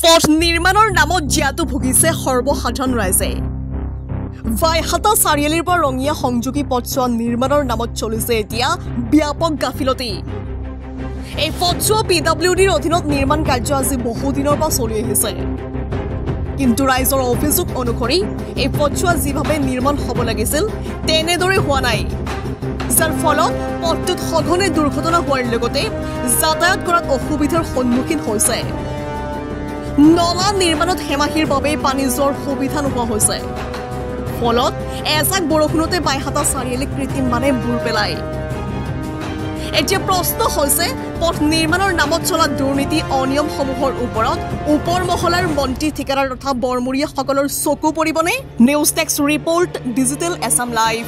পথ নিৰ্মাণৰ নামত জিয়াটো ভুগিছে সৰ্বসাধাৰণ ৰাইজে। বাইহাটা চাৰিআলিৰ পৰা ৰঙিয়া সংযোগী পথছোৱা নিৰ্মাণৰ নামত চলিছে এতিয়া ব্যাপক গাফিলতি। এই পথছোৱা PWDৰ অধীনত নিৰ্মাণ কাৰ্য আজি বহুদিনৰ পৰা চলি আহিছে। কিন্তু ৰাইজৰ অভিযোগ অনুসৰি এই পথছোৱা যিভাৱে নিৰ্মাণ হ'ব লাগিছিল তেনেদৰে হোৱা নাই, যাৰ ফলত পথটোত সঘনে দুৰ্ঘটনা হোৱাৰ লগতে যাতায়াত কৰাত অসুবিধাৰ সন্মুখীন হৈছে। নলা নিৰ্মাণত হেমাহিৰ বাবে পানী যোৱাৰ সুবিধা নোহোৱা হৈছে, ফলত এজাক বৰষুণতে বাইহাটা চাৰিআলি কৃত্ৰিম মানে বুৰ পেলায়। এতিয়া প্ৰশ্ন হৈছে পথ নিৰ্মাণৰ নামত চলা দুৰ্নীতি অনিয়মসমূহৰ ওপৰত ওপৰ মহলাৰ মন্ত্ৰী ঠিকাদাৰ তথা বৰমূৰীয়াসকলৰ চকু পৰিবনে? News text report, digital Assam live.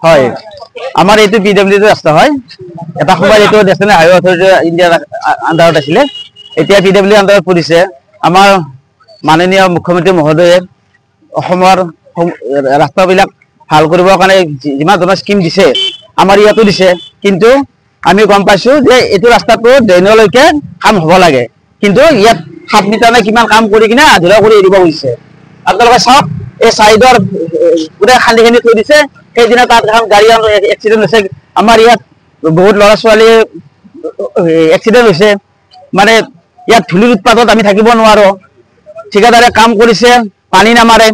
হয়, আমাৰ এইটো PWD ৰাস্তা হয়। এটা সময় এইটো নেশ্যনেল হাইৱে অথৰিটি ইণ্ডিয়াৰ আণ্ডাৰত আছিলে, এতিয়া PWD আণ্ডাৰত পৰিছে। আমাৰ মাননীয় মুখ্যমন্ত্ৰী মহোদয়ে অসমৰ ৰাস্তাবিলাক ভাল কৰিবৰ কাৰণে যিমান ধৰণৰ স্কিম দিছে আমাৰ ইয়াতো দিছে, কিন্তু আমি গম পাইছো যে এইটো ৰাস্তাটো ড্ৰেইনলৈকে কাম হ'ব লাগে, কিন্তু ইয়াত 7 মিটাৰ নে কিমান কাম কৰি কিনে আধৰুৱা কৰি এৰিব গৈছে। আপোনালোকে চাওক, এই চাইডৰ গোটেই খান্দি খান্দি থৈ দিছে। সেইদিনা তাত এখন গাড়ী এক্সিডেণ্ট হৈছে। আমাৰ ইয়াত বহুত ল'ৰা ছোৱালী এক্সিডেণ্ট হৈছে। মানে ইয়াত ধূলিৰ উৎপাতত আমি থাকিব নোৱাৰো। ঠিকাদাৰে কাম কৰিছে, পানী নামাৰে,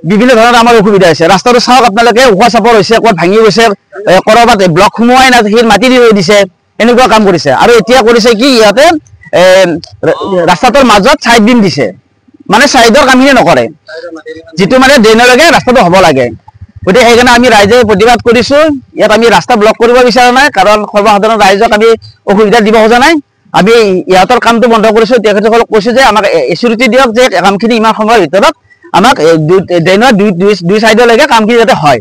বিভিন্ন ধৰণৰ আমাৰ অসুবিধা হৈছে। ৰাস্তাটো চাওক আপোনালোকে, ওখ চাপৰ হৈছে, ক'ত ভাঙি গৈছে, ক'ৰবাত ব্লক সোমোৱাই নাই, সেই মাটি দি থৈ দিছে, এনেকুৱা কাম কৰিছে। আৰু এতিয়া কৰিছে কি, ইহঁতে ৰাস্তাটোৰ মাজত চাইড বিম দিছে, মানে চাইডৰ কামখিনি নকৰে, যিটো মানে ড্ৰেইনলৈকে ৰাস্তাটো হ'ব লাগে। গতিকে সেইকাৰণে আমি ৰাইজে প্ৰতিবাদ কৰিছো। ইয়াত আমি ৰাস্তা ব্লক কৰিব বিচৰা নাই, কাৰণ সৰ্বসাধাৰণ ৰাইজক আমি অসুবিধা দিব খোজা নাই। আমি ইহঁতৰ কামটো বন্ধ কৰিছো। তেখেতসকলক কৈছো যে আমাক এচিউৰিটি দিয়ক যে কামখিনি ইমান সময়ৰ ভিতৰত আমাক ড্ৰেইনৰ দুই চাইডলৈকে কামখিনি যাতে হয়।